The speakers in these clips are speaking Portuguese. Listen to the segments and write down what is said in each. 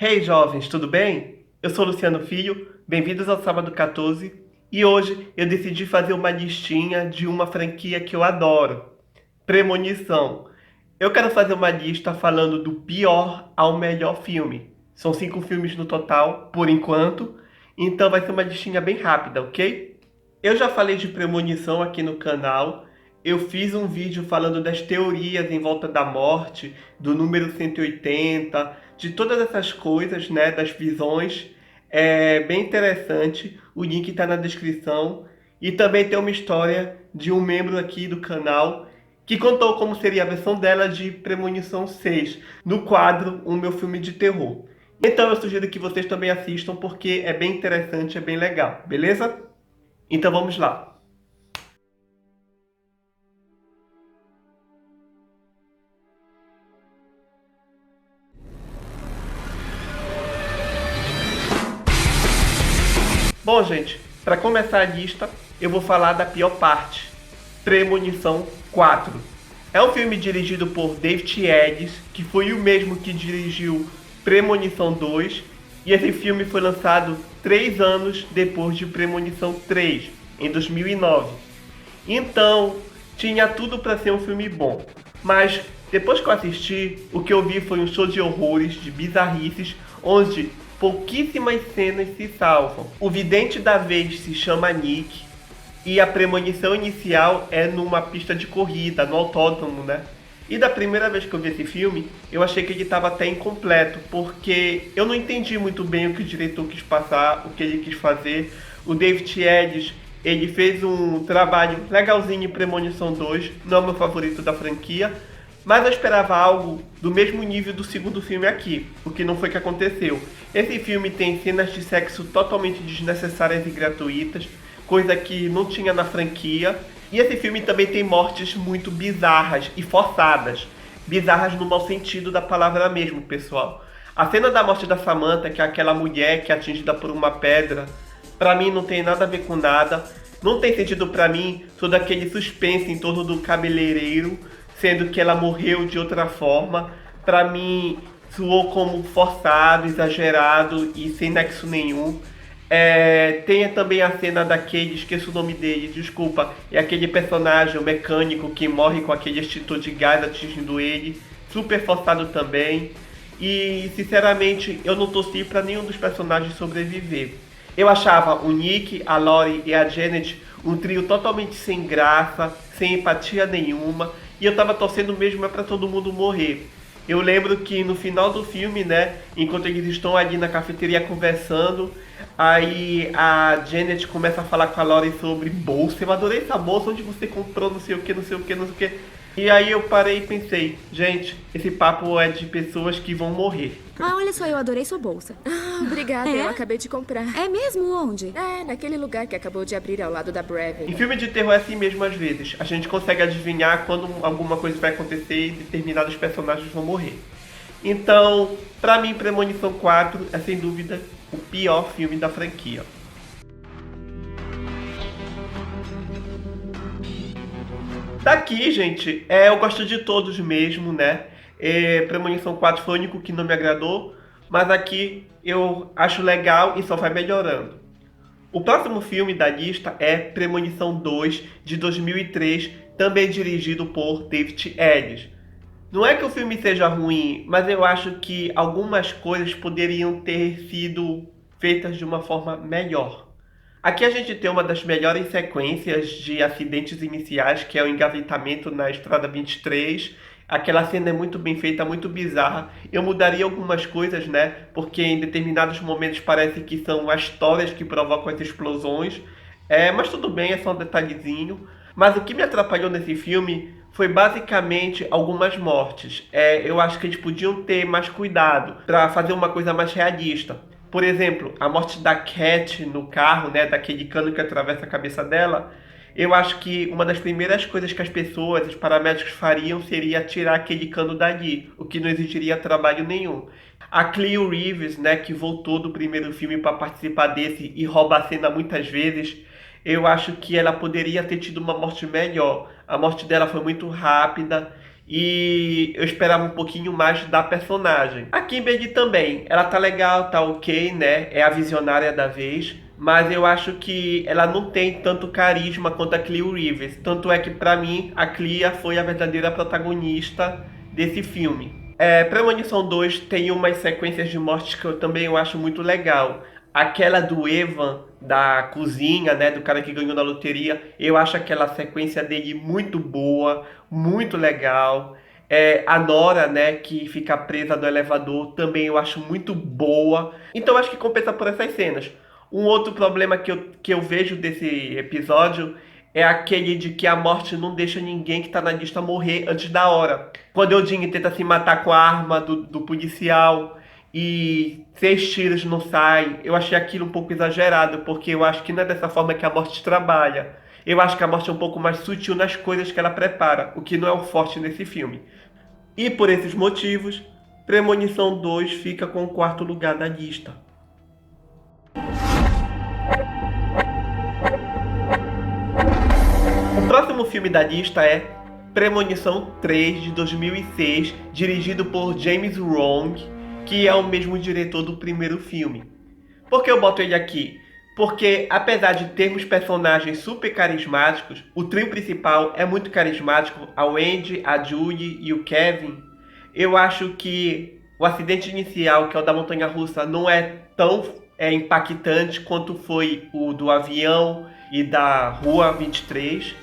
Hey jovens, tudo bem? Eu sou Luciano Filho, bem-vindos ao Sábado 14 e hoje eu decidi fazer uma listinha de uma franquia que eu adoro, Premonição. Eu quero fazer uma lista falando do pior ao melhor filme. São 5 filmes no total, por enquanto, então vai ser uma listinha bem rápida, ok? Eu já falei de Premonição aqui no canal. Eu fiz um vídeo falando das teorias em volta da morte, do número 180, de todas essas coisas, né, das visões. É bem interessante. O link está na descrição. E também tem uma história de um membro aqui do canal que contou como seria a versão dela de Premonição 6, no quadro O Meu Filme de Terror. Então eu sugiro que vocês também assistam porque é bem interessante, é bem legal, beleza? Então vamos lá. Bom, gente, para começar a lista, eu vou falar da pior parte, Premonição 4. É um filme dirigido por David Eddings, que foi o mesmo que dirigiu Premonição 2, e esse filme foi lançado 3 anos depois de Premonição 3, em 2009. Então, tinha tudo para ser um filme bom. Mas, depois que eu assisti, o que eu vi foi um show de horrores, de bizarrices, onde pouquíssimas cenas se salvam. O vidente da vez se chama Nick, e a premonição inicial é numa pista de corrida, no autódromo, né? E da primeira vez que eu vi esse filme, eu achei que ele estava até incompleto, porque eu não entendi muito bem o que o diretor quis passar, o que ele quis fazer. O David Eddings, ele fez um trabalho legalzinho em Premonição 2, não é o meu favorito da franquia, mas eu esperava algo do mesmo nível do segundo filme aqui, o que não foi que aconteceu. Esse filme tem cenas de sexo totalmente desnecessárias e gratuitas, coisa que não tinha na franquia. E esse filme também tem mortes muito bizarras e forçadas. Bizarras no mau sentido da palavra mesmo, pessoal. A cena da morte da Samantha, que é aquela mulher que é atingida por uma pedra, pra mim não tem nada a ver com nada. Não tem sentido pra mim todo aquele suspense em torno do cabeleireiro, sendo que ela morreu de outra forma. Pra mim soou como forçado, exagerado e sem nexo nenhum. Tem também a cena daquele, esqueço o nome dele, desculpa, é aquele personagem, o mecânico que morre com aquele extintor de gás atingindo ele, super forçado também. E sinceramente eu não torci pra nenhum dos personagens sobreviver. Eu achava o Nick, a Lori e a Janet um trio totalmente sem graça, sem empatia nenhuma, e eu tava torcendo mesmo pra todo mundo morrer. Eu lembro que no final do filme, né, enquanto eles estão ali na cafeteria conversando, aí a Janet começa a falar com a Lori sobre bolsa. Eu adorei essa bolsa, onde você comprou, não sei o que, não sei o que, não sei o que. E aí eu parei e pensei, gente, esse papo é de pessoas que vão morrer. Ah, olha só, eu adorei sua bolsa. Obrigada, É? eu acabei de comprar. É mesmo? Onde? É, naquele lugar que acabou de abrir ao lado da Em Breven. filme de terror é assim mesmo às vezes. A gente consegue adivinhar quando alguma coisa vai acontecer e determinados personagens vão morrer. Então, pra mim, Premonição 4 é sem dúvida o pior filme da franquia. Daqui, gente, eu gosto de todos mesmo, né? Premonição 4 foi o único que não me agradou, mas aqui eu acho legal e só vai melhorando. O próximo filme da lista é Premonição 2, de 2003, também dirigido por David Eddings. Não é que o filme seja ruim, mas eu acho que algumas coisas poderiam ter sido feitas de uma forma melhor. Aqui a gente tem uma das melhores sequências de acidentes iniciais, que é o engavetamento na Estrada 23. Aquela cena é muito bem feita, muito bizarra. Eu mudaria algumas coisas, né? Porque em determinados momentos parece que são as histórias que provocam as explosões. Mas tudo bem, é só um detalhezinho. Mas o que me atrapalhou nesse filme foi basicamente algumas mortes. Eu acho que eles podiam ter mais cuidado para fazer uma coisa mais realista. Por exemplo, a morte da Cat no carro, né, daquele cano que atravessa a cabeça dela. Eu acho que uma das primeiras coisas que as pessoas, os paramédicos fariam seria tirar aquele cano dali, o que não exigiria trabalho nenhum. A Cleo Reeves, né, que voltou do primeiro filme para participar desse e rouba a cena muitas vezes, eu acho que ela poderia ter tido uma morte melhor. A morte dela foi muito rápida e eu esperava um pouquinho mais da personagem. A Kimberly também, ela tá legal, tá ok, né? É a visionária da vez, mas eu acho que ela não tem tanto carisma quanto a Cleo Reeves. Tanto é que pra mim a Clea foi a verdadeira protagonista desse filme. Premonição 2 tem umas sequências de mortes que eu também eu acho muito legal. Aquela do Evan, da cozinha, né, do cara que ganhou na loteria, eu acho aquela sequência dele muito boa, muito legal. A Nora, né, que fica presa no elevador, também eu acho muito boa. Então eu acho que compensa por essas cenas. Um outro problema que eu vejo desse episódio é aquele de que a morte não deixa ninguém que tá na lista morrer antes da hora. Quando o Eugene tenta se matar com a arma do policial e 6 tiros não saem, eu achei aquilo um pouco exagerado, porque eu acho que não é dessa forma que a morte trabalha. Eu acho que a morte é um pouco mais sutil nas coisas que ela prepara, o que não é o forte nesse filme. E por esses motivos, Premonição 2 fica com o quarto lugar da lista. O próximo filme da lista é Premonição 3, de 2006, dirigido por James Wong, que é o mesmo diretor do primeiro filme. Por que eu boto ele aqui? Porque, apesar de termos personagens super carismáticos, o trio principal é muito carismático, a Wendy, a Julie e o Kevin. Eu acho que o acidente inicial, que é o da montanha-russa, não é tão impactante quanto foi o do avião e da Rua 23.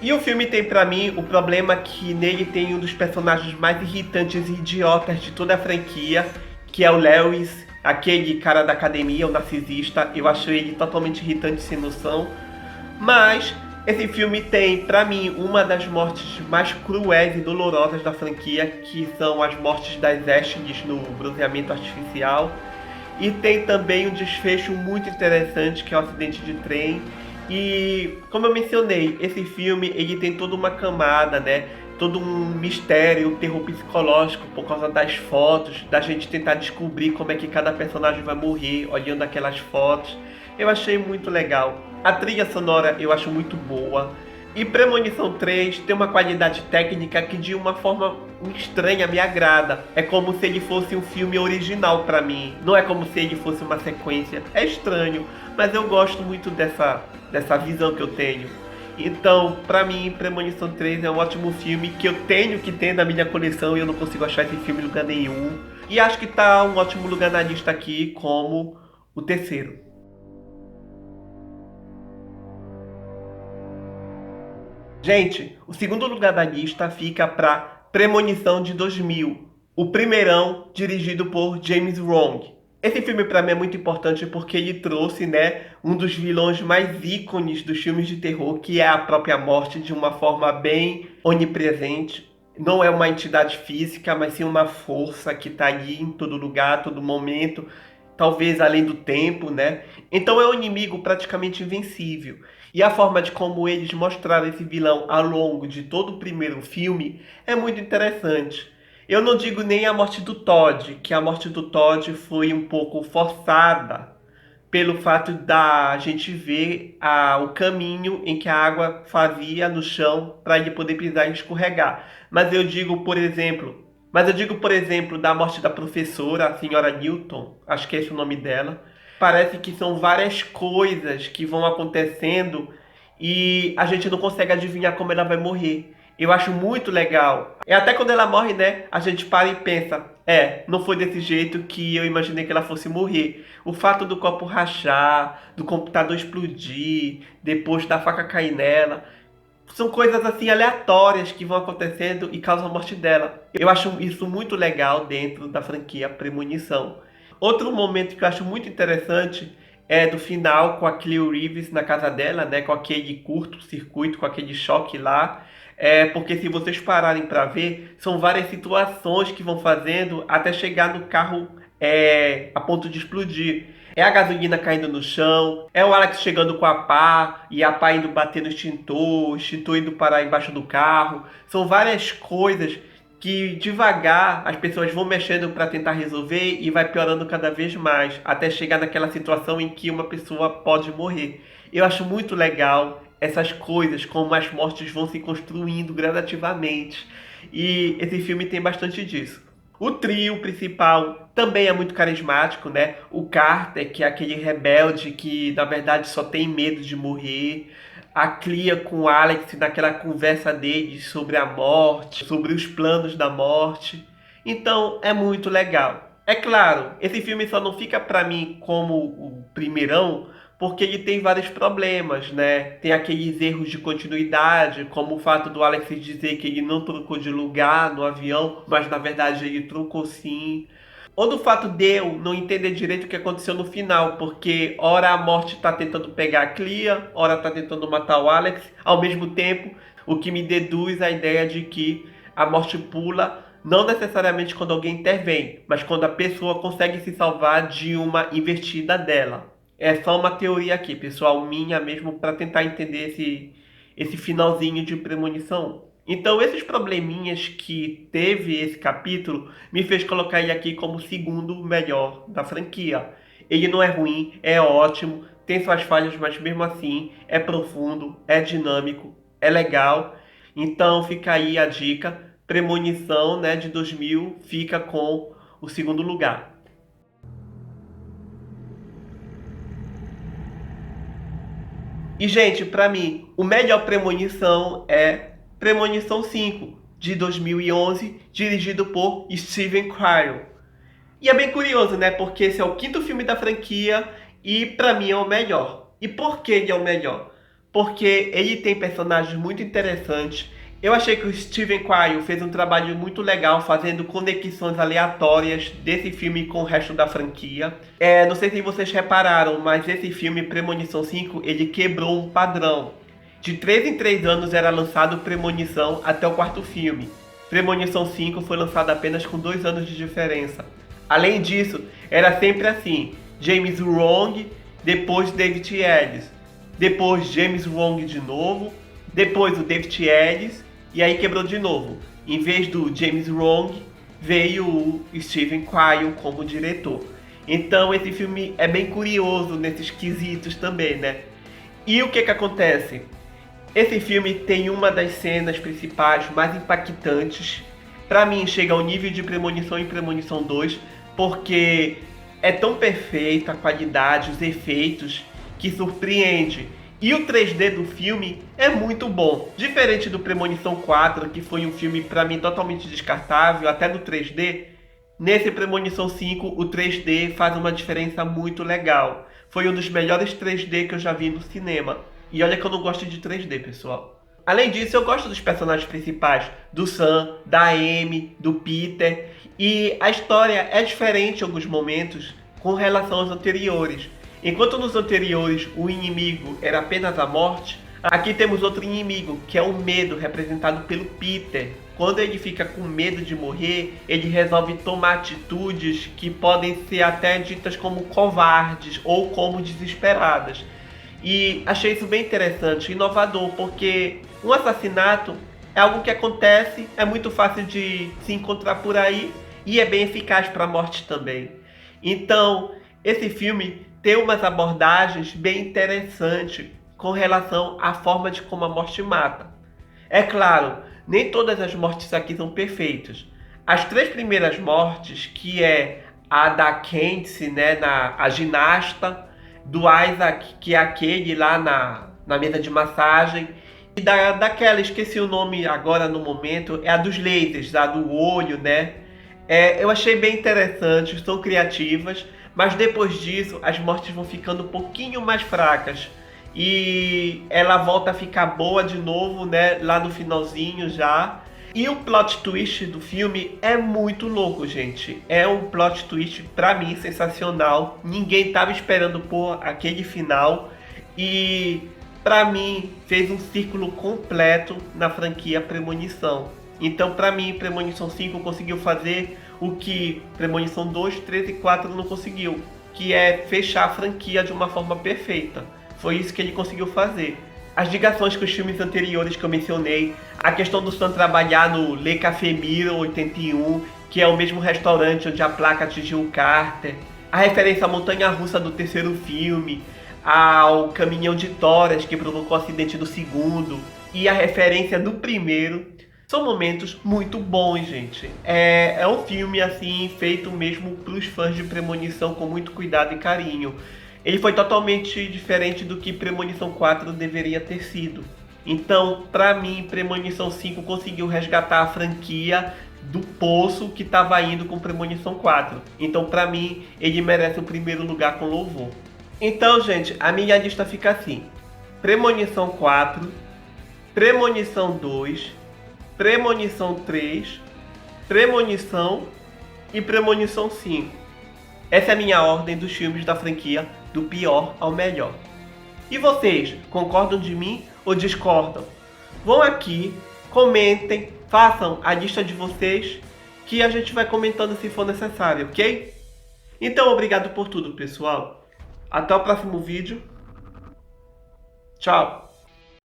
E o filme tem pra mim o problema que nele tem um dos personagens mais irritantes e idiotas de toda a franquia, que é o Lewis, aquele cara da academia, o narcisista. Eu acho ele totalmente irritante, sem noção. Mas esse filme tem, pra mim, uma das mortes mais cruéis e dolorosas da franquia, que são as mortes das Ashley no bronzeamento artificial. E tem também um desfecho muito interessante, que é o acidente de trem. E, como eu mencionei, esse filme ele tem toda uma camada, né? Todo um mistério, um terror psicológico por causa das fotos, da gente tentar descobrir como é que cada personagem vai morrer olhando aquelas fotos. Eu achei muito legal. A trilha sonora eu acho muito boa. E Premonição 3 tem uma qualidade técnica que de uma forma estranha me agrada. É como se ele fosse um filme original pra mim. Não é como se ele fosse uma sequência. É estranho, mas eu gosto muito dessa visão que eu tenho. Então, pra mim, Premonição 3 é um ótimo filme que eu tenho que ter na minha coleção e eu não consigo achar esse filme em lugar nenhum. E acho que tá um ótimo lugar na lista aqui como o terceiro. Gente, o segundo lugar da lista fica para Premonição de 2000, o primeirão dirigido por James Wong. Esse filme para mim é muito importante porque ele trouxe, né, um dos vilões mais ícones dos filmes de terror, que é a própria morte, de uma forma bem onipresente. Não é uma entidade física, mas sim uma força que está ali em todo lugar, a todo momento, talvez além do tempo, né? Então é um inimigo praticamente invencível. E a forma de como eles mostraram esse vilão ao longo de todo o primeiro filme é muito interessante. Eu não digo nem a morte do Todd, que a morte do Todd foi um pouco forçada pelo fato da gente ver o caminho em que a água fazia no chão para ele poder pisar e escorregar. Mas eu digo, por exemplo, da morte da professora, a senhora Newton, acho que é esse o nome dela. Parece que são várias coisas que vão acontecendo e a gente não consegue adivinhar como ela vai morrer. Eu acho muito legal. E até quando ela morre, né, a gente para e pensa, não foi desse jeito que eu imaginei que ela fosse morrer. O fato do copo rachar, do computador explodir, depois da faca cair nela, são coisas assim aleatórias que vão acontecendo e causam a morte dela. Eu acho isso muito legal dentro da franquia Premonição. Outro momento que eu acho muito interessante é do final com a Cleo Reeves na casa dela, né, com aquele curto-circuito, com aquele choque lá. Porque se vocês pararem para ver, são várias situações que vão fazendo até chegar no carro a ponto de explodir. É a gasolina caindo no chão, é o Alex chegando com a pá e a pá indo bater no extintor, o extintor indo parar embaixo do carro. São várias coisas que devagar as pessoas vão mexendo para tentar resolver e vai piorando cada vez mais, até chegar naquela situação em que uma pessoa pode morrer. Eu acho muito legal essas coisas, como as mortes vão se construindo gradativamente. E esse filme tem bastante disso. O trio principal também é muito carismático, né? O Carter, que é aquele rebelde que na verdade só tem medo de morrer. A Clea com o Alex naquela conversa deles sobre a morte, sobre os planos da morte. Então é muito legal. É claro, esse filme só não fica pra mim como o primeirão, porque ele tem vários problemas, né? Tem aqueles erros de continuidade, como o fato do Alex dizer que ele não trocou de lugar no avião, mas na verdade ele trocou sim. Ou do fato de eu não entender direito o que aconteceu no final, porque ora a morte tá tentando pegar a Clea, ora tá tentando matar o Alex, ao mesmo tempo, o que me deduz a ideia de que a morte pula não necessariamente quando alguém intervém, mas quando a pessoa consegue se salvar de uma investida dela. É só uma teoria aqui, pessoal, minha mesmo, para tentar entender esse finalzinho de Premonição. Então, esses probleminhas que teve esse capítulo me fez colocar ele aqui como o segundo melhor da franquia. Ele não é ruim, é ótimo, tem suas falhas, mas mesmo assim é profundo, é dinâmico, é legal. Então, fica aí a dica. Premonição, né, de 2000 fica com o segundo lugar. E, gente, pra mim, o melhor Premonição é Premonição 5, de 2011, dirigido por Steven Cryle. E é bem curioso, né? Porque esse é o quinto filme da franquia e pra mim é o melhor. E por que ele é o melhor? Porque ele tem personagens muito interessantes. Eu achei que o Steven Cryle fez um trabalho muito legal fazendo conexões aleatórias desse filme com o resto da franquia. Não sei se vocês repararam, mas esse filme, Premonição 5, ele quebrou um padrão. De 3 em 3 anos era lançado Premonição até o quarto filme. Premonição 5 foi lançado apenas com 2 anos de diferença. Além disso, era sempre assim: James Wrong, depois David Ellis, depois James Wrong de novo, depois o David Ellis, e aí quebrou de novo. Em vez do James Wrong, veio o Steven Cryle como diretor. Então esse filme é bem curioso nesses quesitos também, né? E o que acontece? Esse filme tem uma das cenas principais mais impactantes. Pra mim chega ao nível de Premonição e Premonição 2, porque é tão perfeita a qualidade, os efeitos, que surpreende. E o 3D do filme é muito bom. Diferente do Premonição 4, que foi um filme pra mim totalmente descartável, até no 3D, nesse Premonição 5 o 3D faz uma diferença muito legal. Foi um dos melhores 3D que eu já vi no cinema. E olha que eu não gosto de 3D, pessoal. Além disso, eu gosto dos personagens principais, do Sam, da Amy, do Peter. E a história é diferente em alguns momentos com relação aos anteriores. Enquanto nos anteriores o inimigo era apenas a morte, aqui temos outro inimigo, que é o medo, representado pelo Peter. Quando ele fica com medo de morrer, ele resolve tomar atitudes que podem ser até ditas como covardes ou como desesperadas. E achei isso bem interessante, inovador, porque um assassinato é algo que acontece, é muito fácil de se encontrar por aí e é bem eficaz para a morte também. Então, esse filme tem umas abordagens bem interessantes com relação à forma de como a morte mata. É claro, nem todas as mortes aqui são perfeitas. As 3 primeiras mortes, que é a da Candice, né, a ginasta, do Isaac, que é aquele lá na mesa de massagem, e daquela, esqueci o nome agora no momento, é a dos lasers, a do olho, né? Eu achei bem interessante, são criativas, mas depois disso as mortes vão ficando um pouquinho mais fracas. E ela volta a ficar boa de novo, né, lá no finalzinho já. E o plot twist do filme é muito louco, gente. É um plot twist, pra mim, sensacional. Ninguém tava esperando por aquele final. E, pra mim, fez um círculo completo na franquia Premonição. Então, pra mim, Premonição 5 conseguiu fazer o que Premonição 2, 3 e 4 não conseguiu. Que é fechar a franquia de uma forma perfeita. Foi isso que ele conseguiu fazer. As ligações com os filmes anteriores que eu mencionei, a questão do Sam trabalhar no Le Café Miro 81, que é o mesmo restaurante onde a placa atingiu o Carter, a referência à montanha-russa do terceiro filme, ao caminhão de toras que provocou o acidente do segundo, e a referência do primeiro, São momentos muito bons, gente. É um filme, assim, feito mesmo pros fãs de Premonição com muito cuidado e carinho. Ele foi totalmente diferente do que Premonição 4 deveria ter sido. Então, pra mim, Premonição 5 conseguiu resgatar a franquia do poço que estava indo com Premonição 4. Então, pra mim, ele merece o primeiro lugar com louvor. Então, gente, a minha lista fica assim. Premonição 4, Premonição 2, Premonição 3, Premonição e Premonição 5. Essa é a minha ordem dos filmes da franquia, do pior ao melhor. E vocês, concordam de mim ou discordam? Vão aqui, comentem, façam a lista de vocês, que a gente vai comentando se for necessário, ok? Então, obrigado por tudo, pessoal. Até o próximo vídeo. Tchau!